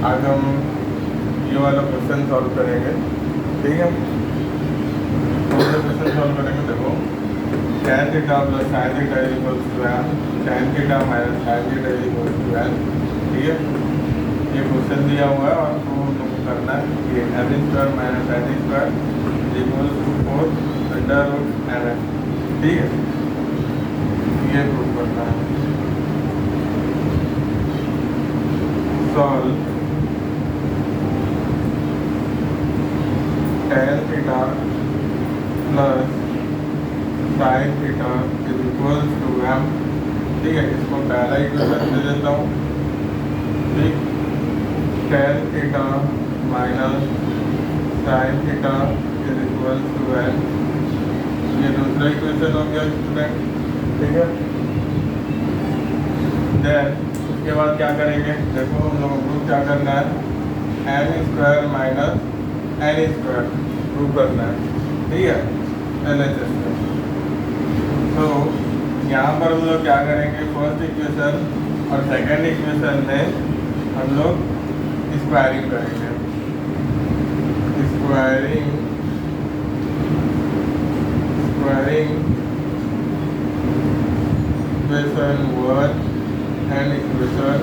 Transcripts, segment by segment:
आज हम ये वाला क्वेश्चन सॉल्व करेंगे। ठीक है, कौन सा क्वेश्चन सॉल्व करेंगे? देखो, tan theta plus sin theta equals to n, tan theta minus sin theta equals to n। ठीक है, ये क्वेश्चन दिया हुआ है और तो तुमको करना है कि n square minus n square equals to 4 under root n। ठीक है, ये प्रूव करना है। Solve tan theta plus sin theta is equals to m। ठीक है, इसको पहला इक्वेशन दे देता हूँ। ठीक, tan theta minus sin theta is equals to n। ये दूसरा इक्वेशन हो गया स्टूडेंट। ठीक है, देन उसके बाद क्या करेंगे? देखो, हम लोगों को क्या करना है, n square minus n square prove करना है। ठीक है, LHS में। तो यहाँ पर हम लोग क्या करेंगे, फर्स्ट इक्वेशन और सेकंड इक्वेशन में हम लोग स्क्वायरिंग करेंगे। Squaring equation 1 and equation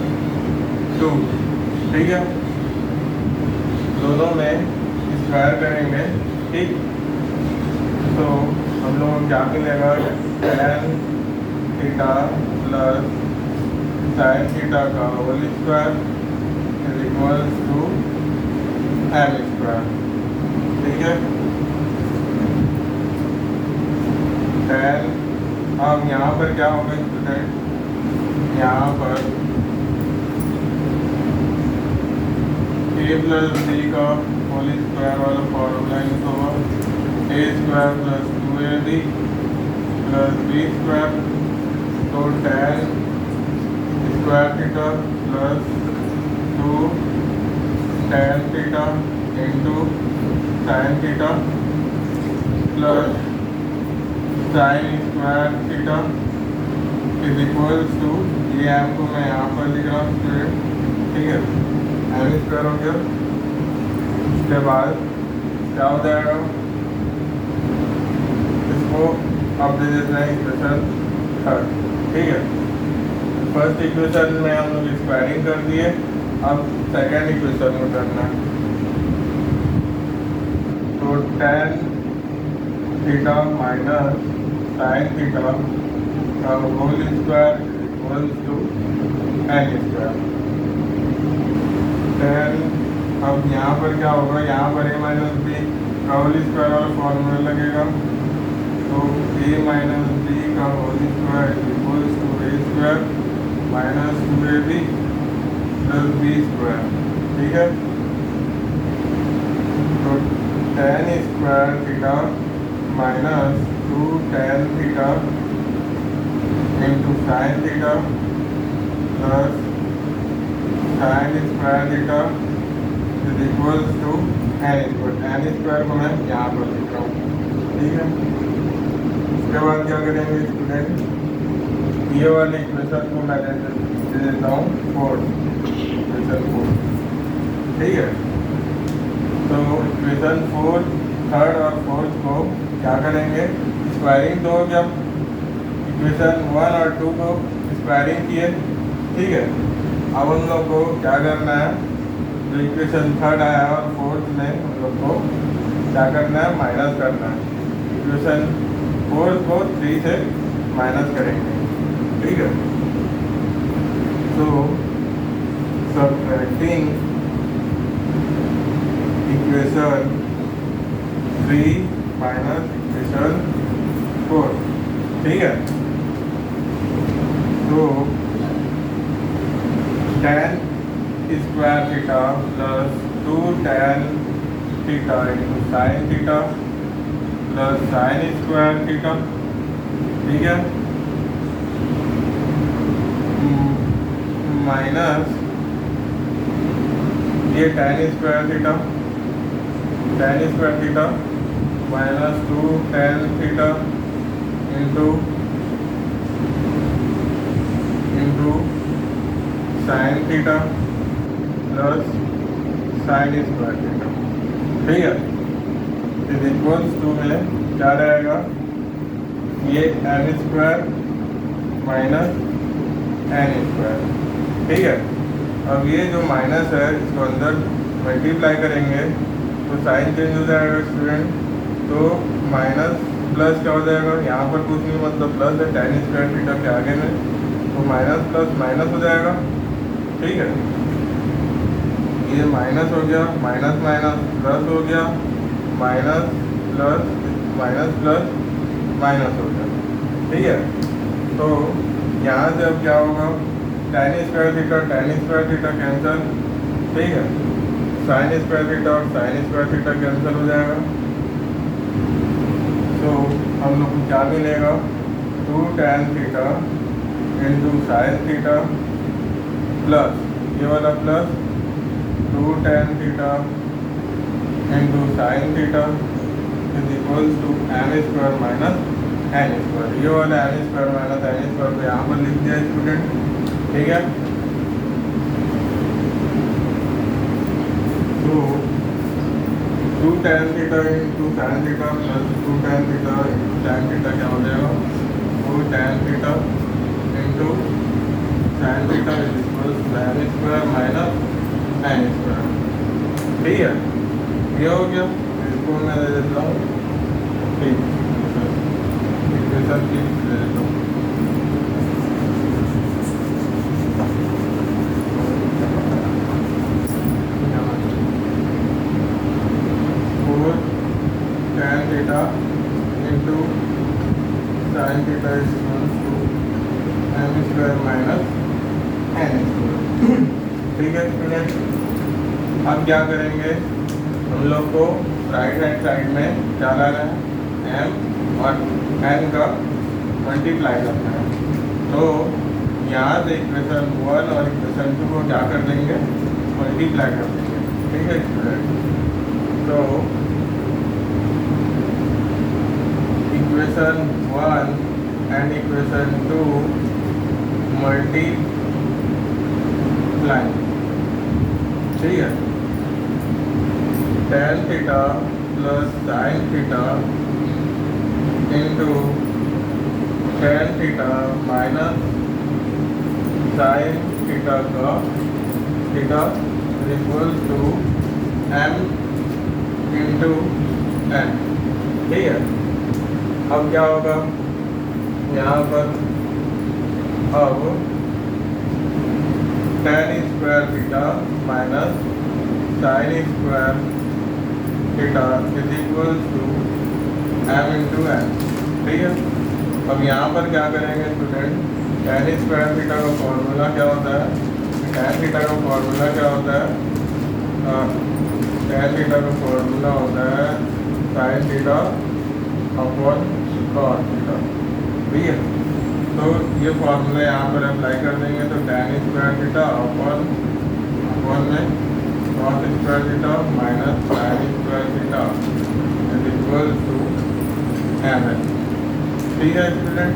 2। ठीक है, दोनों में स्क्वायर करेंगे। ठीक, तो हम लोग क्या मिलेगा, tan theta plus sin theta का whole square is equals to m square. ठीक है, tan, अब यहाँ पर क्या होगा स्टूडेंट, यहाँ पर a प्लस b का होल स्क्वायर वाला फॉर्मूला यूज होगा, a square plus 2ab plus b square. तो tan square theta plus 2 tan theta into sin theta plus sin square theta is equals to, ये m को मैं यहाँ पर लिख रहा हूँ स्टूडेंट। ठीक है, m स्क्वायर हो गया। उसके बाद क्या हो जाएगा, इसको अब दे देते हैं इक्वेशन 3। ठीक है, फर्स्ट इक्वेशन में हम लोग स्क्वायरिंग कर दिए, अब सेकेंड इक्वेशन में करना है। तो tan theta minus sin theta का whole square equals to n square. tan, अब यहाँ पर क्या होगा, यहाँ पर a माइनस बी का होल स्क्वायर वाला फॉर्मूला लगेगा। तो a माइनस बी का whole square equals to a square minus 2ab plus b square. ठीक है, तो tan square theta minus 2 tan theta into sin theta plus sin square theta is equals to n square. n square को मैं यहाँ पर लिख रहा हूँ। ठीक है, उसके बाद क्या करेंगे स्टूडेंट, ये वाले इक्वेशन को मैं दे देता हूँ इक्वेशन 4। ठीक है, तो इक्वेशन 4 थर्ड और फोर्थ को क्या करेंगे, स्क्वायरिंग तो हो गया, इक्वेशन 1 और 2 को स्क्वायरिंग किए। ठीक है, अब हम लोग को क्या करना है, जो इक्वेशन 3 आया और 4th में हम लोग को क्या करना है, माइनस करना है। इक्वेशन 4 को 3 से माइनस करेंगे। ठीक है, तो सबट्रैक्टिंग इक्वेशन 3 माइनस इक्वेशन 4। ठीक है, तो tan square theta plus 2 tan theta into sin theta plus sin square theta. ठीक है, माइनस ये tan square theta minus 2 tan theta into sin theta plus sine square theta, ठीक है। Is equals to में क्या रहेगा, ये n square minus n square, ठीक है। अब ये जो माइनस है इसको अंदर मल्टीप्लाई करेंगे तो साइन चेंज हो जाएगा स्टूडेंट, तो माइनस प्लस क्या हो जाएगा, यहाँ पर कुछ नहीं मतलब प्लस है टेन स्क्वायर थीटा के आगे में, तो माइनस प्लस माइनस हो जाएगा, ठीक है। ये माइनस हो गया, माइनस माइनस प्लस हो गया, minus plus minus plus minus हो गया, ठीक है। तो यहाँ से अब क्या होगा, टेन स्क्वायर थीटा कैंसिल, ठीक है। साइन स्क्वायर थीटा और साइन स्क्वायर थीटा कैंसिल हो जाएगा, तो हम लोग को क्या मिलेगा, 2 tan theta into sine theta plus ये वाला plus 2 tan theta into sine theta is equals to n square minus n square. ये वाला n square minus n square को यहाँ पर लिख दिया स्टूडेंट, ठीक है। तो 2 tan theta into sine theta plus 2 tan theta into tan theta क्या हो जाएगा, 2 tan theta into sine theta is equals to n square minus n square, ठीक है। ये हो गया, इसको मैं दे देता हूँ, ठीक इक्वेशन की दे देता हूँ, tan theta into sine theta is equals to n square minus n square, ठीक है स्टूडेंट। अब क्या करेंगे, हम लोग को राइट हैंड साइड में क्या लाना है, m और n का मल्टीप्लाई करना है, तो यहाँ से इक्वेशन 1 और इक्वेशन 2 को क्या कर देंगे, मल्टीप्लाई कर देंगे, ठीक है स्टूडेंट। तो इक्वेशन 1 एंड इक्वेशन 2 मल्टीप्लाई, ठीक है। tan theta plus sine theta into tan theta minus sine theta का theta equals to m into n, ठीक है। अब क्या होगा, यहाँ पर अब tan square theta minus sine square theta is equals to m into n, ठीक है। अब यहाँ पर क्या करेंगे स्टूडेंट, tan स्क्वायर थीटा का फॉर्मूला क्या होता है, tan थीटा का फॉर्मूला क्या होता है, tan थीटा का फॉर्मूला होता है sign theta upon cos theta, ठीक है। तो ये फॉर्मूला यहाँ पर अप्लाई कर देंगे, तो tan स्क्वायर थीटा अपॉन में cos square theta minus sine square theta is equal to m, ठीक है स्टूडेंट।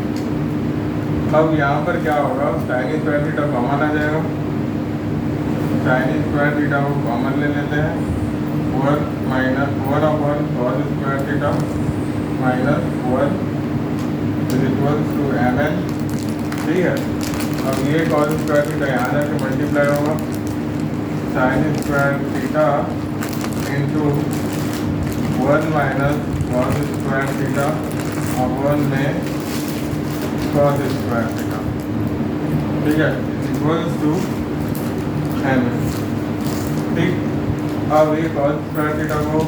अब यहाँ पर क्या होगा, साइन स्क्वायर थीटा कॉमन आ जाएगा, साइन स्क्वायर थीटा को कॉमन ले लेते हैं, 1 upon cos square theta minus 1 is equals to mn, ठीक है। अब ये कॉस स्क्वायर थीटा यहाँ जाके मल्टीप्लाई होगा, sine square theta into 1 minus cos square theta upon में कॉस स्क्वायर थीटा, ठीक है, इक्वल्स टू mn, ठीक। अब ये कॉस स्क्वायर थीटा को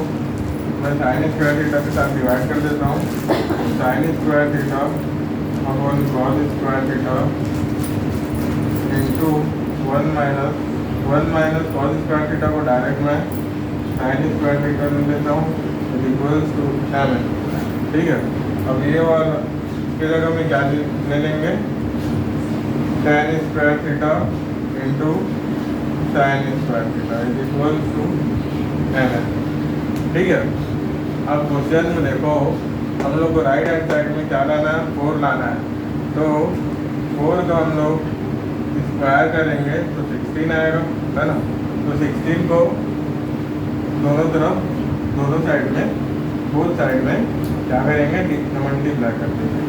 मैं साइन स्क्वायर थीटा के साथ डिवाइड कर देता हूँ, sign square theta upon cos square theta into 1 minus cos square theta को डायरेक्ट मैं साइन स्क्वायर थीटा ले लेता हूँ इक्वल्स टू mn, ठीक है। अब ये वाला इसकी जगह में क्या ले लेंगे, tan square theta into sine square theta is equals to mn, ठीक है। अब क्वेश्चन में देखो, हम लोग को राइट हैंड साइड में क्या लाना है, 4 लाना है, तो 4 का हम लोग स्क्वायर करेंगे तो 16 आएगा, है ना। तो 16 को दोनों तरफ, दोनों साइड में, बोथ साइड में क्या करेंगे, मल्टीप्लाई कर देंगे।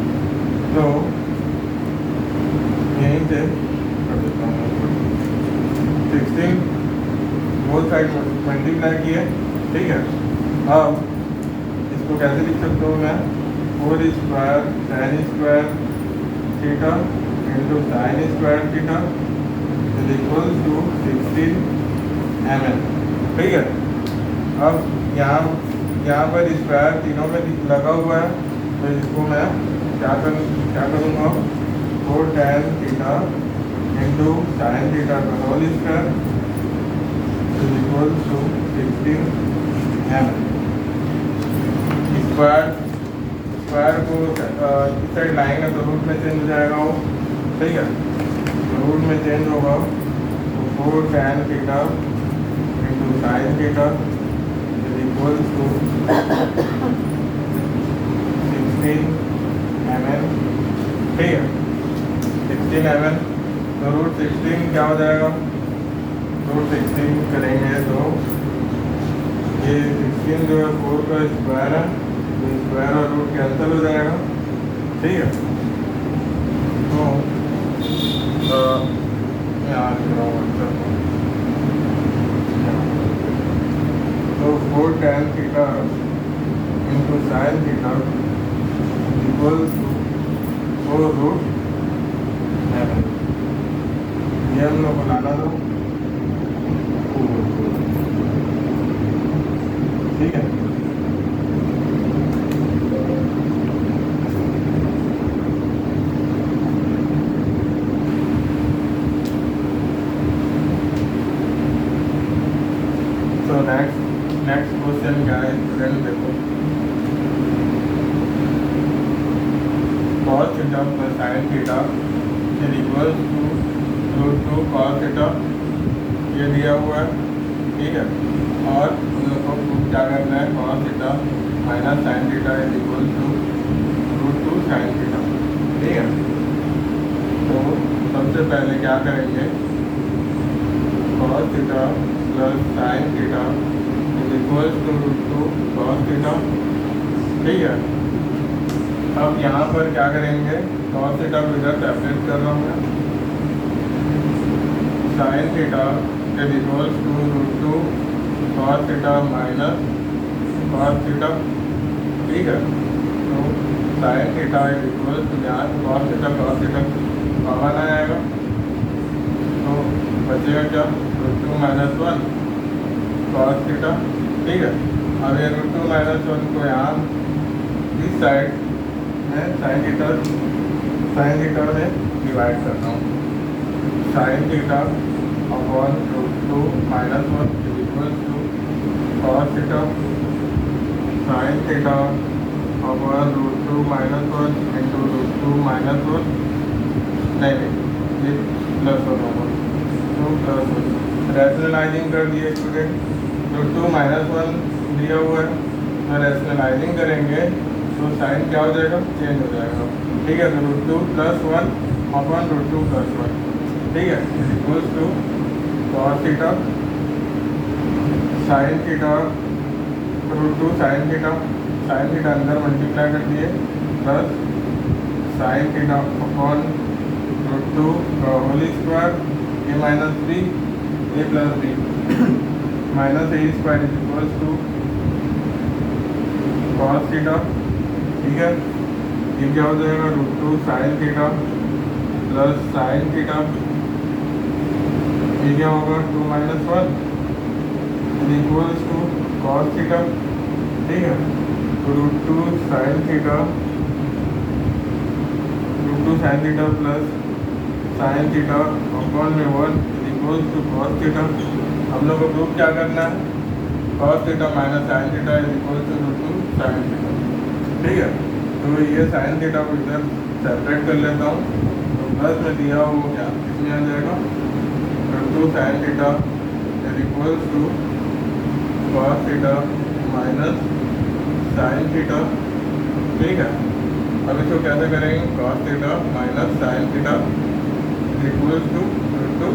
तो यहीं से कर देता हूँ 16 बोथ साइड मल्टीप्लाई किए, ठीक है। अब इसको कैसे लिख सकता हूँ मैं, 4 square sine square theta into sine square theta is equal to 16 mm, ठीक है। अब यहाँ पर स्क्वायर तीनों में लगा हुआ है, तो इसको मैं क्या करूँगा, 4 tan theta into sine theta का whole square is equal to 16 mm। Square को इस साइड लाएंगे तो रूट में चेंज हो जाएगा वो, ठीक है। तो रूट में चेंज होगा तो 4 tan theta into sine theta is equal to 16 mm, ठीक है। 16 mm, तो रूट 16 क्या हो जाएगा, रूट 16 करेंगे तो ये 16 जो है 4 का स्क्वायर है, तो स्क्वायर और रूट कैंसिल हो जाएगा, ठीक है। तो यहाँ लिख रहा हूँ अच्छा, तो 4 tan theta into sine theta equal to 4 root 11, ये हम लोग को लाना दो, ठीक है। तो नेक्स्ट क्वेश्चन क्या है स्टूडेंट, देखो cos theta plus sine theta is equal to root 2 cos theta, ये दिया हुआ है, ठीक है। और हम लोग को प्रूफ क्या करना है, cos theta minus sine theta is equal to root 2 sine theta, ठीक है। तो सबसे पहले क्या करेंगे, cos theta plus sine theta is equal to root 2 cos theta, ठीक है। अब यहाँ पर क्या करेंगे, cos थीटा को इधर सेपरेट कर रहा हूँ मैं, sine theta is equal to root 2 cos theta minus cos theta, ठीक है। तो sine theta is equal to यहाँ cos थीटा कॉमन आ जाएगा, तो बचेगा क्या, रूट 2 माइनस 1 cos थीटा, ठीक है। अब ये रूट 2 माइनस 1 को यहाँ इस साइड में साइन थीटा में डिवाइड करता हूँ, sine theta upon root 2 minus 1 is equal to cos theta sine theta upon root 2 minus 1 into root 2 minus 1, नहीं ये प्लस 1 होगा, 2 प्लस 1, रैशनलाइजिंग कर दिए स्टूडेंट, रूट 2 माइनस 1 दिया हुआ है, तो रैशनलाइजिंग करेंगे तो साइन क्या हो जाएगा, चेंज हो जाएगा, ठीक है। तो root 2 plus 1 upon root 2 plus 1, ठीक है, is equals to cos theta sine theta root 2 sine theta अंदर मल्टीप्लाई कर दिए plus sine theta upon root 2 का whole square, a minus 3 a plus 3 minus a square is equals to cos theta, ठीक है। ये क्या हो जाएगा, root 2 sine theta plus sine theta, ये क्या होगा 2 minus 1 is equals to cos theta, ठीक है। तो root 2 sine theta plus sine theta upon में 1 is equals to cos theta. हम लोग को प्रूफ क्या करना है, cos theta minus sine theta is equals to root 2 sine theta, ठीक है। तो ये साइन थीटा को इधर सेपरेट कर लेता हूँ, तो प्लस में दिया हो क्या इसमें आ जाएगा, root 2 sine theta is equals to cos theta minus sine theta, ठीक है। अब इसको कैसे करेंगे, cos theta minus sine theta is equals to root 2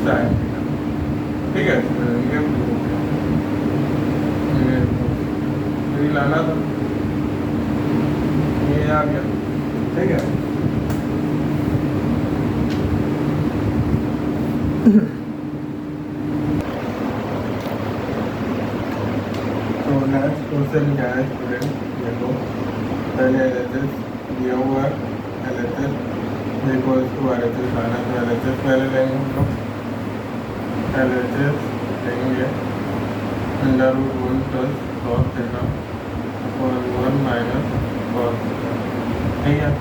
sine theta, ठीक है। ये ये लाना था, ये आ गया। ठीक है, तो नेक्स्ट क्वेश्चन क्या है स्टूडेंट, देखो पहले LHS दिया हुआ है, LHS इक्वल्स टू RHS आना, तो LHS पहले लेंगे हम लोग। LHS लेंगे √1 प्लस cos थीटा और 1 माइनस cos थीटा। ठीक है,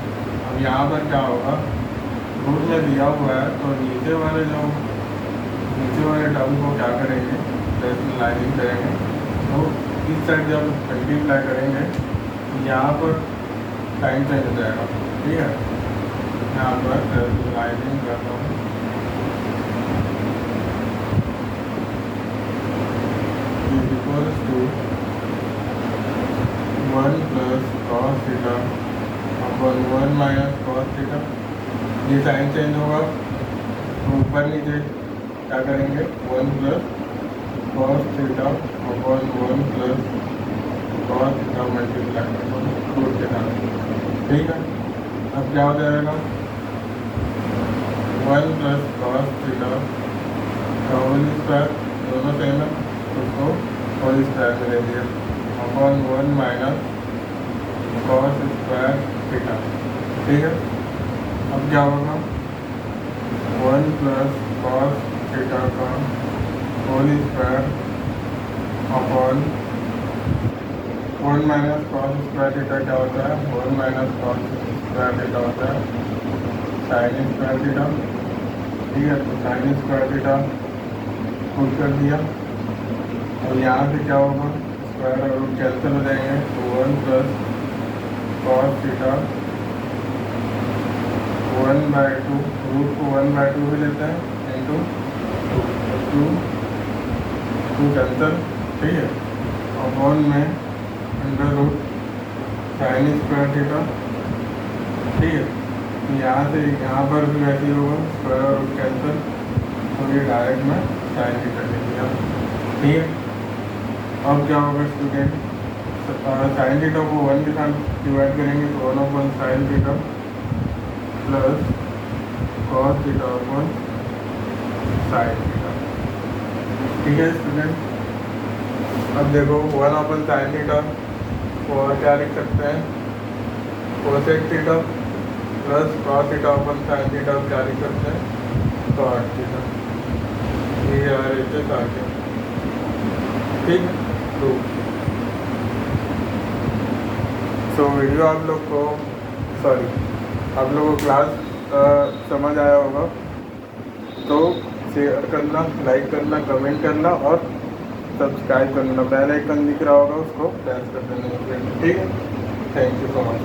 अब यहाँ पर क्या होगा, रूट में दिया हुआ है तो नीचे वाले टर्म को क्या करेंगे, लाइनिंग करेंगे। तो इस साइड जब मल्टीप्लाई करेंगे तो यहाँ पर साइन चेंज हो जाएगा। ठीक है, यहाँ पर लाइनिंग करता हूँ, equals to 1 plus cos theta upon 1 minus cos theta. ये साइन चेंज होगा तो ऊपर नीचे क्या करेंगे, 1 plus cos theta upon 1 plus cos theta multiply करना रूट के साथ। ठीक है, अब क्या हो जाएगा, 1 प्लस cos थीटा का होल स्क्वायर, दोनों सेम है, उसको होल स्क्वायर में ले लिया upon 1 minus cos square theta. ठीक है, अब क्या होगा, 1 प्लस cos थीटा का whole square upon 1 minus cos square theta क्या होता है, 1 माइनस cos स्क्वायर थीटा होता है साइन स्क्वायर थीटा। ठीक है, तो साइन स्क्वायर थीटा पुट कर दिया, और यहाँ से क्या होगा, स्क्वायर और रूट कैंसिल हो जाएंगे, तो 1 प्लस cos थीटा 1/2, रूट को 1/2 भी लेते हैं इंटू 2 कैंसिल। ठीक है, और 1 में under root sine square theta. ठीक है, तो यहाँ से यहाँ पर भी वैसे ही होगा, स्क्वायर और रूट कैंसिल, तो ये डायरेक्ट में साइन थीटा ले लिया। ठीक है, अब क्या होगा स्टूडेंट, साइन थीटा को 1 के साथ डिवाइड करेंगे तो 1/sin theta plus cos theta upon sin theta. ठीक है स्टूडेंट, अब देखो 1/sin थीटा को और क्या लिख सकते हैं, cosec theta plus cos theta upon sin theta क्या लिख सकते हैं, cot थीटा। ये RHS आ गया। ठीक है, तो वीडियो आप लोग को आप लोगों को क्लास समझ आया होगा, तो शेयर करना, लाइक करना, कमेंट करना और सब्सक्राइब करना। बेल आइकन दिख रहा होगा, उसको प्रेस कर देना। ठीक है, थैंक यू सो मच।